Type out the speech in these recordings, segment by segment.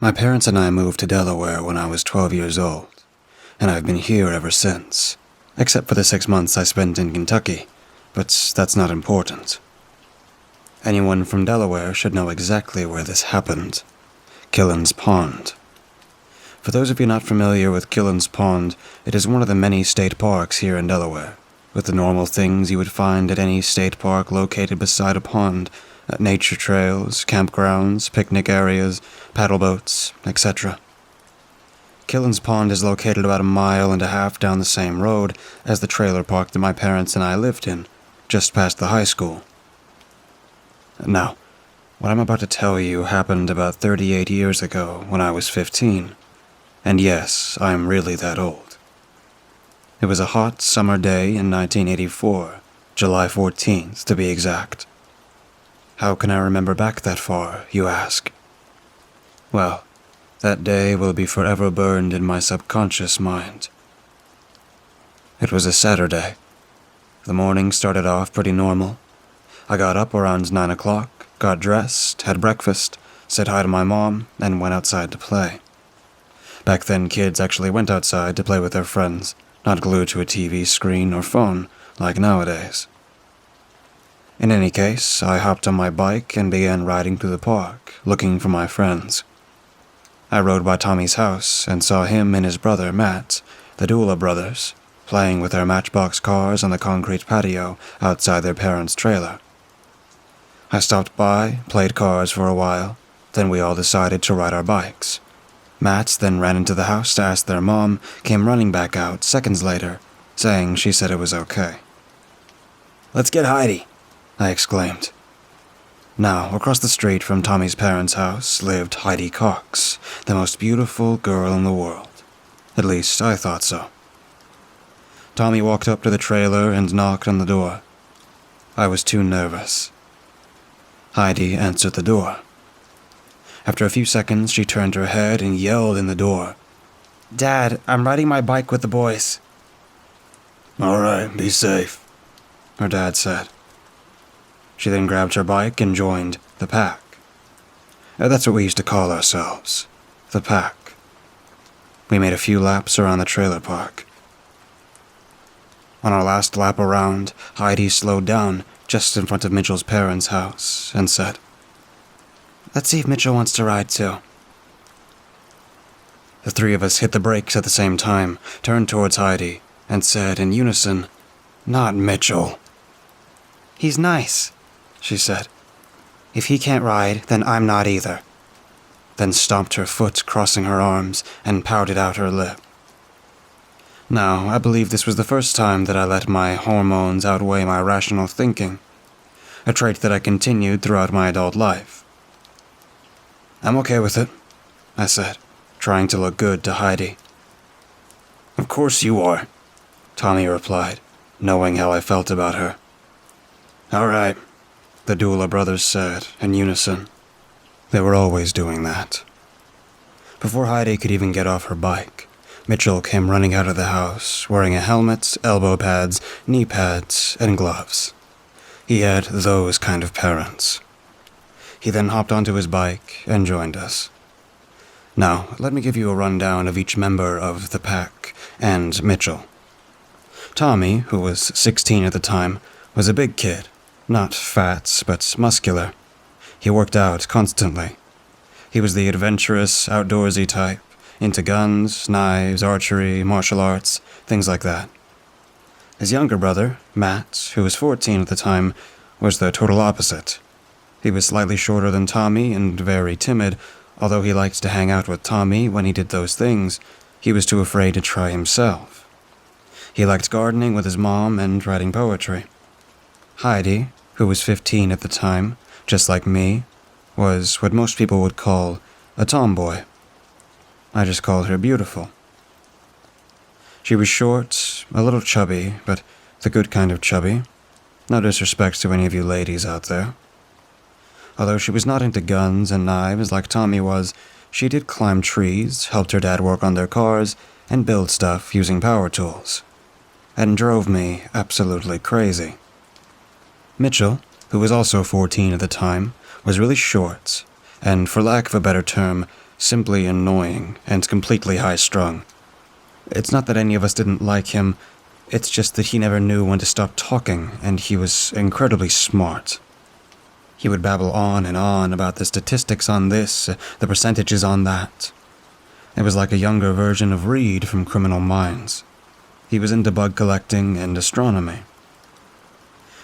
My parents and I moved to Delaware when I was 12 years old, and I've been here ever since, except for the 6 months I spent in Kentucky, but that's not important. Anyone from Delaware should know exactly where this happened. Killen's Pond. For those of you not familiar with Killen's Pond, it is one of the many state parks here in Delaware, with the normal things you would find at any state park located beside a pond, nature trails, campgrounds, picnic areas, paddle boats, etc. Killen's Pond is located about 1.5 miles down the same road as the trailer park that my parents and I lived in, just past the high school. Now, what I'm about to tell you happened about 38 years ago when I was 15. And yes, I'm really that old. It was a hot summer day in 1984, July 14th to be exact. How can I remember back that far, you ask? Well, that day will be forever burned in my subconscious mind. It was a Saturday. The morning started off pretty normal. I got up around 9 o'clock, got dressed, had breakfast, said hi to my mom, and went outside to play. Back then, kids actually went outside to play with their friends, not glued to a TV screen or phone like nowadays. In any case, I hopped on my bike and began riding through the park, looking for my friends. I rode by Tommy's house and saw him and his brother, Matt, the Dula brothers, playing with their matchbox cars on the concrete patio outside their parents' trailer. I stopped by, played cards for a while, then we all decided to ride our bikes. Matt then ran into the house to ask their mom, came running back out seconds later, saying she said it was okay. "Let's get Heidi," I exclaimed. Now, across the street from Tommy's parents' house lived Heidi Cox, the most beautiful girl in the world. At least, I thought so. Tommy walked up to the trailer and knocked on the door. I was too nervous. Heidi answered the door. After a few seconds, she turned her head and yelled in the door, "Dad, I'm riding my bike with the boys." "All right, be safe," her dad said. She then grabbed her bike and joined the pack. That's what we used to call ourselves, the pack. We made a few laps around the trailer park. On our last lap around, Heidi slowed down just in front of Mitchell's parents' house and said, "Let's see if Mitchell wants to ride too." The three of us hit the brakes at the same time, turned towards Heidi, and said in unison, "Not Mitchell." "He's nice," she said. "If he can't ride, then I'm not either." Then stomped her foot, crossing her arms, and pouted out her lip. Now, I believe this was the first time that I let my hormones outweigh my rational thinking, a trait that I continued throughout my adult life. "I'm okay with it," I said, trying to look good to Heidi. "Of course you are," Tommy replied, knowing how I felt about her. "All right," the Dula brothers said in unison. They were always doing that. Before Heidi could even get off her bike, Mitchell came running out of the house, wearing a helmet, elbow pads, knee pads, and gloves. He had those kind of parents. He then hopped onto his bike and joined us. Now, let me give you a rundown of each member of the pack and Mitchell. Tommy, who was 16 at the time, was a big kid, not fat, but muscular. He worked out constantly. He was the adventurous, outdoorsy type, into guns, knives, archery, martial arts, things like that. His younger brother, Matt, who was 14 at the time, was the total opposite. He was slightly shorter than Tommy and very timid. Although he liked to hang out with Tommy when he did those things, he was too afraid to try himself. He liked gardening with his mom and writing poetry. Heidi, who was 15 at the time, just like me, was what most people would call a tomboy. I just called her beautiful. She was short, a little chubby, but the good kind of chubby. No disrespect to any of you ladies out there. Although she was not into guns and knives like Tommy was, she did climb trees, helped her dad work on their cars, and build stuff using power tools. And drove me absolutely crazy. Mitchell, who was also 14 at the time, was really short, and for lack of a better term, simply annoying and completely high-strung. It's not that any of us didn't like him, it's just that he never knew when to stop talking, and he was incredibly smart. He would babble on and on about the statistics on this, the percentages on that. It was like a younger version of Reed from Criminal Minds. He was into bug collecting and astronomy.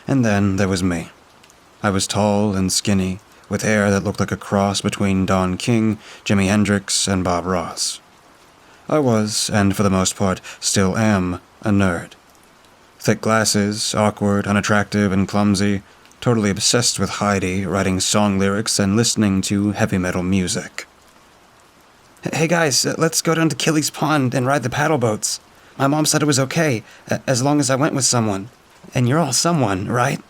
And then there was me. I was tall and skinny, with hair that looked like a cross between Don King, Jimi Hendrix, and Bob Ross. I was, and for the most part still am, a nerd. Thick glasses, awkward, unattractive, and clumsy, totally obsessed with Heidi, writing song lyrics and listening to heavy metal music. "Hey guys, let's go down to Killy's Pond and ride the paddle boats. My mom said it was okay, as long as I went with someone. And you're all someone, right?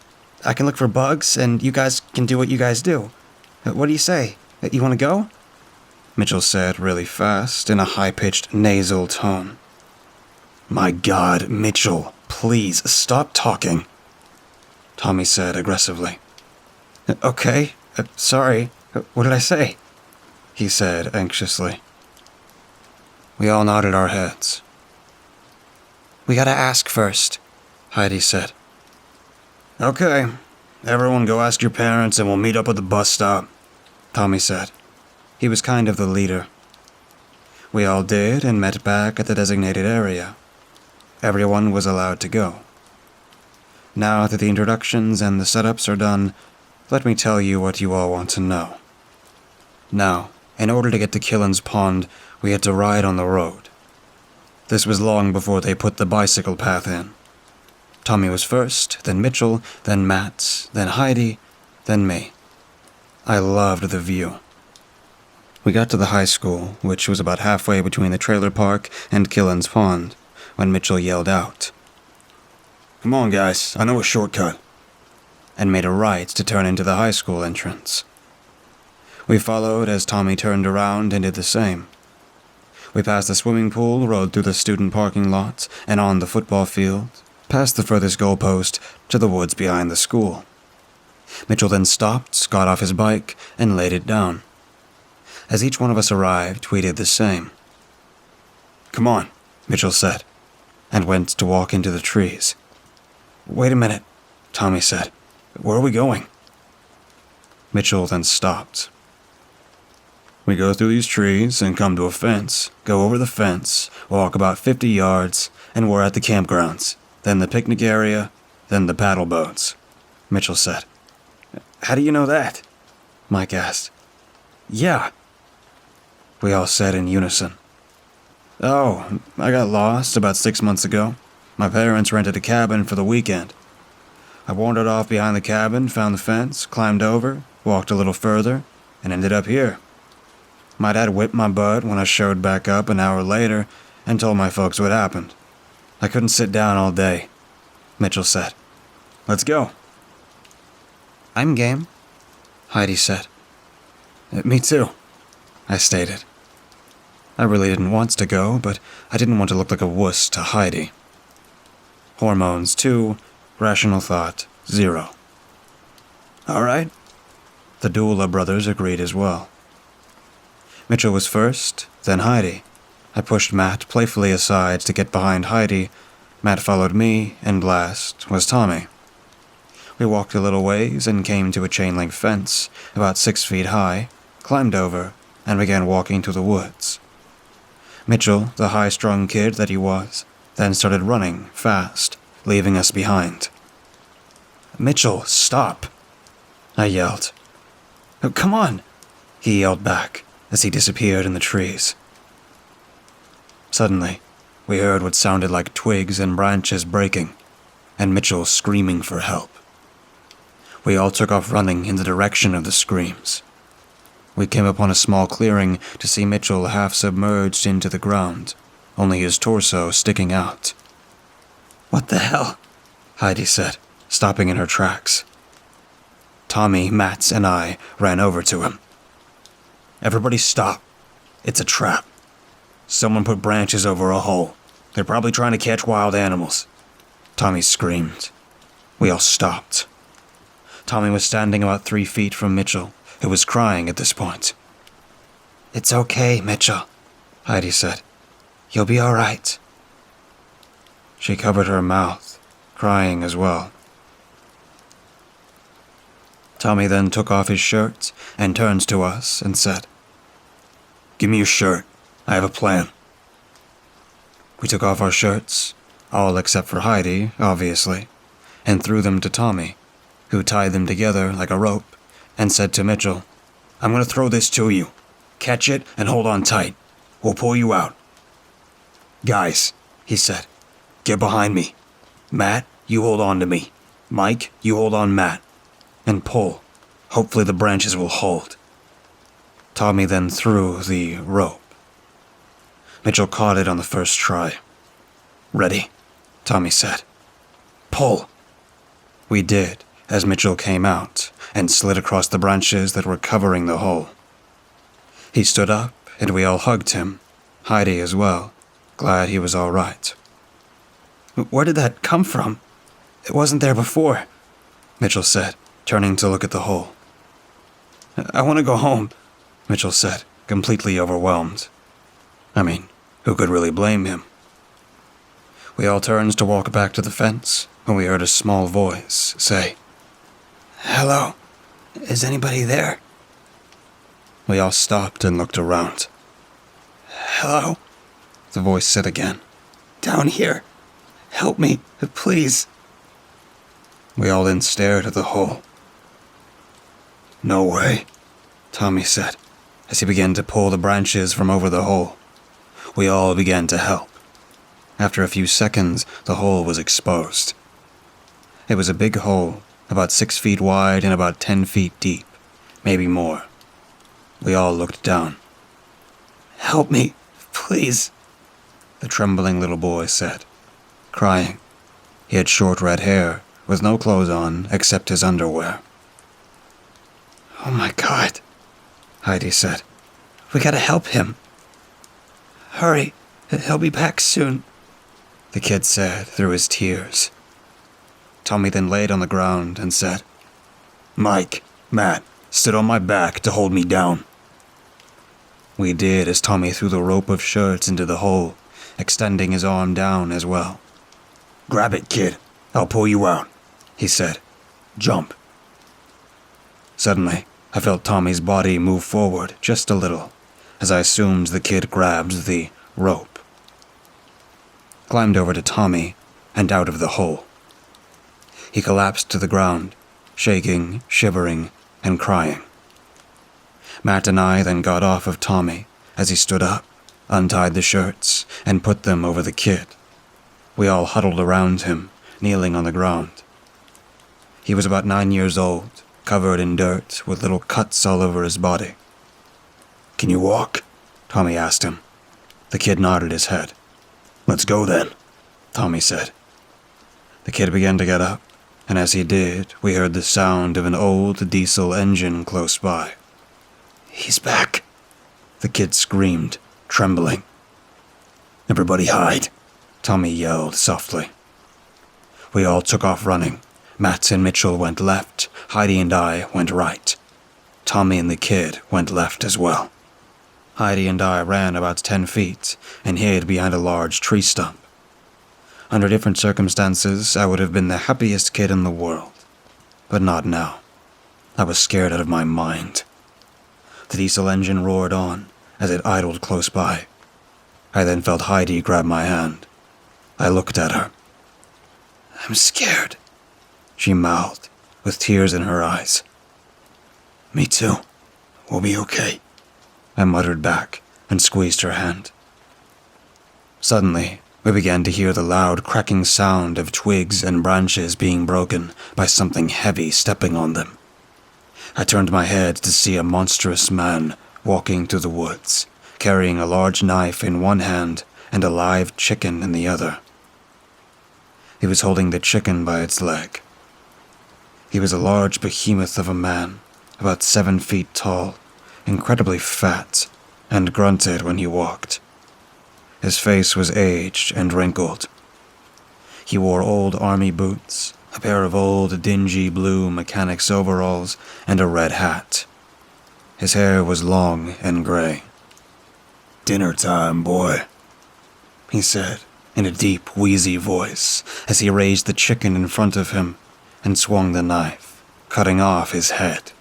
I can look for bugs, and you guys can do what you guys do. What do you say? You want to go?" Mitchell said really fast, in a high-pitched nasal tone. "My God, Mitchell, please stop talking," Tommy said aggressively. "Okay, sorry. What did I say?" he said anxiously. We all nodded our heads. "We gotta ask first," Heidi said. "Okay, everyone go ask your parents and we'll meet up at the bus stop," Tommy said. He was kind of the leader. We all did and met back at the designated area. Everyone was allowed to go. Now that the introductions and the setups are done, let me tell you what you all want to know. Now, in order to get to Killen's Pond, we had to ride on the road. This was long before they put the bicycle path in. Tommy was first, then Mitchell, then Matt, then Heidi, then me. I loved the view. We got to the high school, which was about halfway between the trailer park and Killen's Pond, when Mitchell yelled out, "Come on, guys, I know a shortcut," and made a right to turn into the high school entrance. We followed as Tommy turned around and did the same. We passed the swimming pool, rode through the student parking lot, and on the football field, past the furthest goalpost to the woods behind the school. Mitchell then stopped, got off his bike, and laid it down. As each one of us arrived, we did the same. "Come on," Mitchell said, and went to walk into the trees. "Wait a minute," Tommy said. "Where are we going?" Mitchell then stopped. "We go through these trees and come to a fence, go over the fence, walk about 50 yards, and we're at the campgrounds, then the picnic area, then the paddle boats," Mitchell said. "How do you know that?" Mike asked. "Yeah," we all said in unison. "Oh, I got lost about 6 months ago. My parents rented a cabin for the weekend. I wandered off behind the cabin, found the fence, climbed over, walked a little further, and ended up here. My dad whipped my butt when I showed back up an hour later and told my folks what happened. I couldn't sit down all day," Mitchell said. "Let's go." "I'm game," Heidi said. "Me too," I stated. I really didn't want to go, but I didn't want to look like a wuss to Heidi. Hormones 2, rational thought 0. "All right." The Doula brothers agreed as well. Mitchell was first, then Heidi. I pushed Matt playfully aside to get behind Heidi. Matt followed me, and last was Tommy. We walked a little ways and came to a chain-link fence, about 6 feet high, climbed over, and began walking to the woods. Mitchell, the high-strung kid that he was, then started running fast, leaving us behind. "Mitchell, stop!" I yelled. "Oh, come on!" he yelled back as he disappeared in the trees. Suddenly, we heard what sounded like twigs and branches breaking, and Mitchell screaming for help. We all took off running in the direction of the screams. We came upon a small clearing to see Mitchell half submerged into the ground, only his torso sticking out. "What the hell?" Heidi said, stopping in her tracks. Tommy, Matt, and I ran over to him. "Everybody stop. It's a trap. Someone put branches over a hole. They're probably trying to catch wild animals," Tommy screamed. We all stopped. Tommy was standing about 3 feet from Mitchell, who was crying at this point. "It's okay, Mitchell," Heidi said. "You'll be all right." She covered her mouth, crying as well. Tommy then took off his shirt and turned to us and said, "Give me your shirt. I have a plan." We took off our shirts, all except for Heidi, obviously, and threw them to Tommy, who tied them together like a rope and said to Mitchell, "I'm going to throw this to you. Catch it and hold on tight. We'll pull you out." "Guys," he said, "get behind me. Matt, you hold on to me. Mike, you hold on Matt. And pull. Hopefully the branches will hold." Tommy then threw the rope. Mitchell caught it on the first try. "Ready?" Tommy said. "Pull." We did, as Mitchell came out and slid across the branches that were covering the hole. He stood up, and we all hugged him, Heidi as well, glad he was all right. "Where did that come from? It wasn't there before," Mitchell said, turning to look at the hole. "I want to go home," Mitchell said, completely overwhelmed. I mean, who could really blame him? We all turned to walk back to the fence when we heard a small voice say, "Hello, is anybody there?" We all stopped and looked around. "Hello?" the voice said again. "Down here. Help me, please." We all then stared at the hole. "No way," Tommy said, as he began to pull the branches from over the hole. We all began to help. After a few seconds, the hole was exposed. It was a big hole, about 6 feet wide and about 10 feet deep, maybe more. We all looked down. "Help me, please," the trembling little boy said, crying. He had short red hair, with no clothes on except his underwear. "Oh my God," Heidi said. "We gotta help him. Hurry, he'll be back soon," the kid said through his tears. Tommy then laid on the ground and said, "Mike, Matt, sit on my back to hold me down." We did as Tommy threw the rope of shirts into the hole, extending his arm down as well. "Grab it, kid. I'll pull you out," he said. "Jump." Suddenly, I felt Tommy's body move forward just a little, as I assumed the kid grabbed the rope. Climbed over to Tommy and out of the hole. He collapsed to the ground, shaking, shivering, and crying. Matt and I then got off of Tommy as he stood up, untied the shirts, and put them over the kid. We all huddled around him, kneeling on the ground. He was about 9 years old, covered in dirt, with little cuts all over his body. "Can you walk?" Tommy asked him. The kid nodded his head. "Let's go then," Tommy said. The kid began to get up, and as he did, we heard the sound of an old diesel engine close by. "He's back," the kid screamed, trembling. "Everybody hide," Tommy yelled softly. We all took off running. Matt and Mitchell went left, Heidi and I went right. Tommy and the kid went left as well. Heidi and I ran about 10 feet and hid behind a large tree stump. Under different circumstances, I would have been the happiest kid in the world. But not now. I was scared out of my mind. The diesel engine roared on as it idled close by. I then felt Heidi grab my hand. I looked at her. "I'm scared," she mouthed, with tears in her eyes. "Me too. We'll be okay," I muttered back and squeezed her hand. Suddenly, we began to hear the loud cracking sound of twigs and branches being broken by something heavy stepping on them. I turned my head to see a monstrous man walking through the woods, carrying a large knife in one hand and a live chicken in the other. He was holding the chicken by its leg. He was a large behemoth of a man, about 7 feet tall, incredibly fat, and grunted when he walked. His face was aged and wrinkled. He wore old army boots, a pair of old dingy blue mechanic's overalls, and a red hat. His hair was long and gray. Dinner time, boy, he said in a deep, wheezy voice as he raised the chicken in front of him and swung the knife, cutting off his head.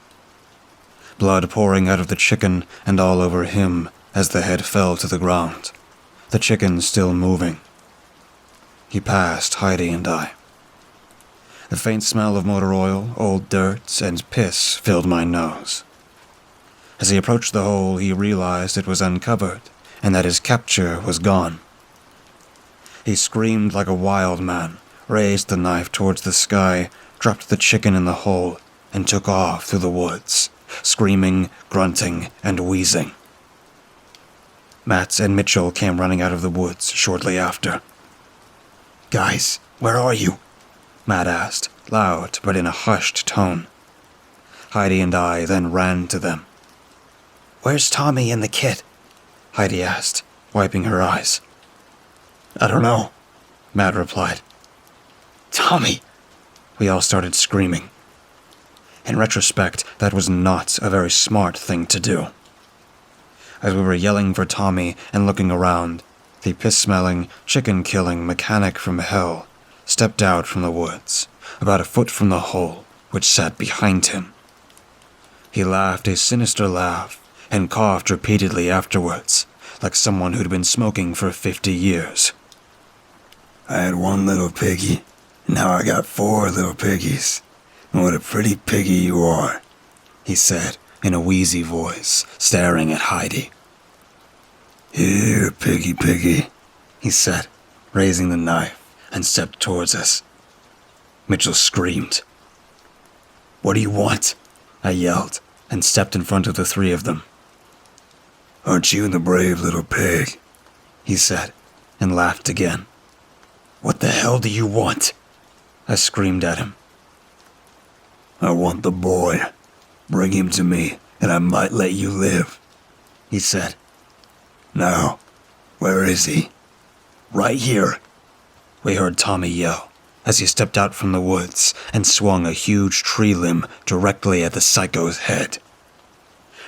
Blood pouring out of the chicken and all over him as the head fell to the ground, the chicken still moving. He passed Heidi and I. The faint smell of motor oil, old dirt, and piss filled my nose. As he approached the hole, he realized it was uncovered and that his capture was gone. He screamed like a wild man, raised the knife towards the sky, dropped the chicken in the hole, and took off through the woods, screaming, grunting, and wheezing. Matt and Mitchell came running out of the woods shortly after. "Guys, where are you?" Matt asked, loud but in a hushed tone. Heidi and I then ran to them. "Where's Tommy and the kid?" Heidi asked, wiping her eyes. "I don't know," Matt replied. "Tommy!" We all started screaming. In retrospect, that was not a very smart thing to do. As we were yelling for Tommy and looking around, the piss-smelling, chicken-killing mechanic from hell stepped out from the woods, about a foot from the hole, which sat behind him. He laughed a sinister laugh and coughed repeatedly afterwards, like someone who'd been smoking for 50 years. "I had one little piggy, now I got 4 little piggies. And what a pretty piggy you are," he said in a wheezy voice, staring at Heidi. "Here, piggy, he said, raising the knife, and stepped towards us. Mitchell screamed. "What do you want?" I yelled, and stepped in front of the 3 of them. "Aren't you the brave little pig?" he said, and laughed again. "What the hell do you want?" I screamed at him. "I want the boy. Bring him to me, and I might let you live," he said. "Now, where is he?" "Right here," we heard Tommy yell, as he stepped out from the woods and swung a huge tree limb directly at the psycho's head.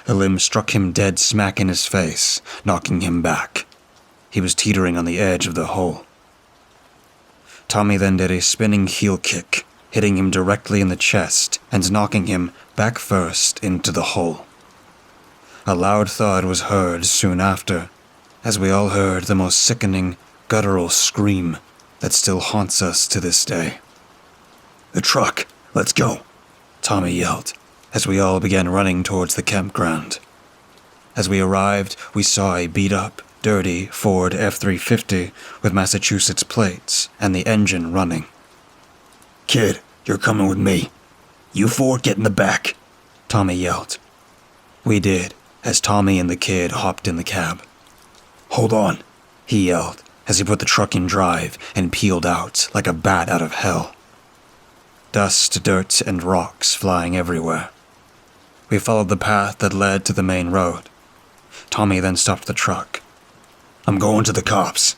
The limb struck him dead smack in his face, knocking him back. He was teetering on the edge of the hole. Tommy then did a spinning heel kick, hitting him directly in the chest and knocking him back first into the hole. A loud thud was heard soon after, as we all heard the most sickening, guttural scream that still haunts us to this day. "The truck! Let's go!" Tommy yelled, as we all began running towards the campground. As we arrived, we saw a beat-up, dirty Ford F-350 with Massachusetts plates and the engine running. "Kid, you're coming with me. You 4 get in the back," Tommy yelled. We did, as Tommy and the kid hopped in the cab. "Hold on," he yelled, as he put the truck in drive and peeled out like a bat out of hell. Dust, dirt, and rocks flying everywhere. We followed the path that led to the main road. Tommy then stopped the truck. "I'm going to the cops,"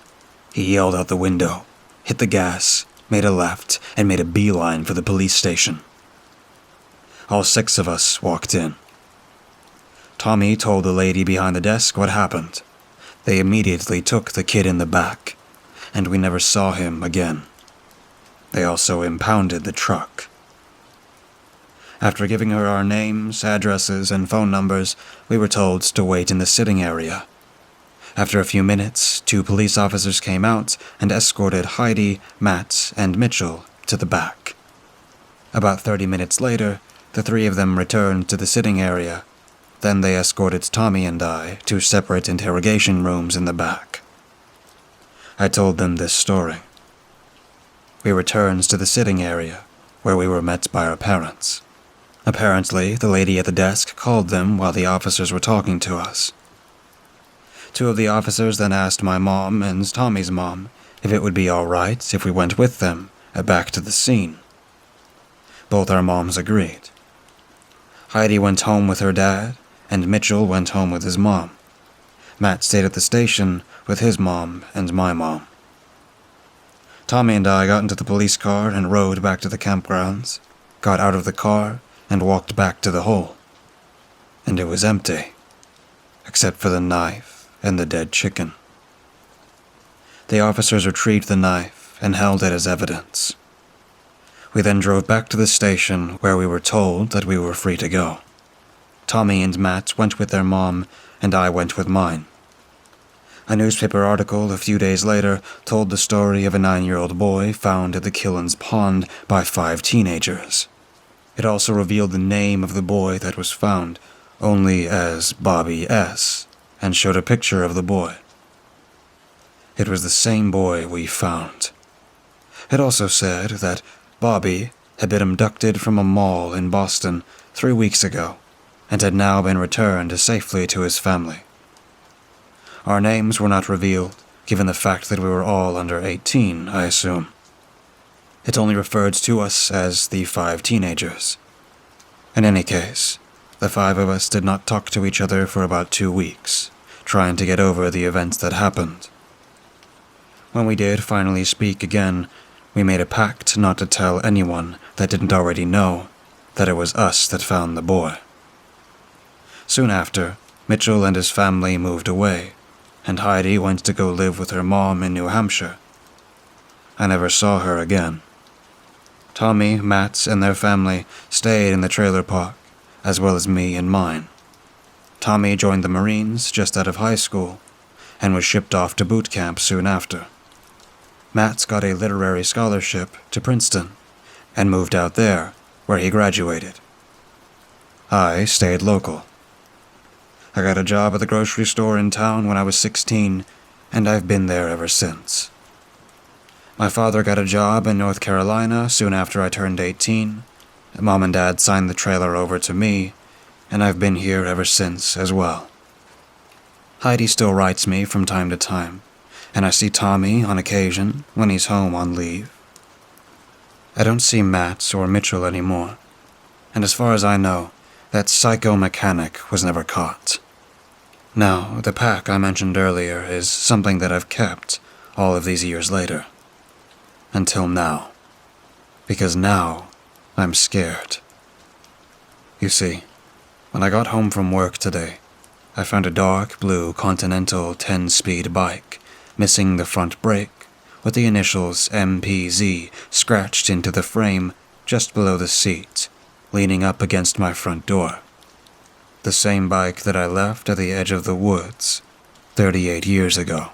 he yelled out the window, hit the gas, made a left, and made a beeline for the police station. All 6 of us walked in. Tommy told the lady behind the desk what happened. They immediately took the kid in the back, and we never saw him again. They also impounded the truck. After giving her our names, addresses, and phone numbers, we were told to wait in the sitting area. After a few minutes, 2 police officers came out and escorted Heidi, Matt, and Mitchell to the back. About 30 minutes later, the 3 of them returned to the sitting area. Then they escorted Tommy and I to separate interrogation rooms in the back. I told them this story. We returned to the sitting area, where we were met by our parents. Apparently, the lady at the desk called them while the officers were talking to us. 2 of the officers then asked my mom and Tommy's mom if it would be all right if we went with them back to the scene. Both our moms agreed. Heidi went home with her dad, and Mitchell went home with his mom. Matt stayed at the station with his mom and my mom. Tommy and I got into the police car and rode back to the campgrounds, got out of the car, and walked back to the hole. And it was empty, except for the knife and the dead chicken. The officers retrieved the knife and held it as evidence. We then drove back to the station where we were told that we were free to go. Tommy and Matt went with their mom, and I went with mine. A newspaper article a few days later told the story of a 9-year-old boy found at the Killen's Pond by 5 teenagers. It also revealed the name of the boy that was found, only as Bobby S., and showed a picture of the boy. It was the same boy we found. It also said that Bobby had been abducted from a mall in Boston 3 weeks ago and had now been returned safely to his family. Our names were not revealed, given the fact that we were all under 18, I assume. It only referred to us as the 5 teenagers. In any case, the 5 of us did not talk to each other for about 2 weeks, trying to get over the events that happened. When we did finally speak again, we made a pact not to tell anyone that didn't already know that it was us that found the boy. Soon after, Mitchell and his family moved away, and Heidi went to go live with her mom in New Hampshire. I never saw her again. Tommy, Matt, and their family stayed in the trailer park, as well as me and mine. Tommy joined the Marines just out of high school, and was shipped off to boot camp soon after. Matt got a literary scholarship to Princeton, and moved out there, where he graduated. I stayed local. I got a job at the grocery store in town when I was 16, and I've been there ever since. My father got a job in North Carolina soon after I turned 18. Mom and Dad signed the trailer over to me, and I've been here ever since as well. Heidi still writes me from time to time, and I see Tommy on occasion when he's home on leave. I don't see Matt or Mitchell anymore, and as far as I know, that psycho mechanic was never caught. Now, the pack I mentioned earlier is something that I've kept all of these years later. Until now. Because now, I'm scared. You see, when I got home from work today, I found a dark blue Continental 10-speed bike, missing the front brake, with the initials MPZ scratched into the frame just below the seat, leaning up against my front door. The same bike that I left at the edge of the woods 38 years ago.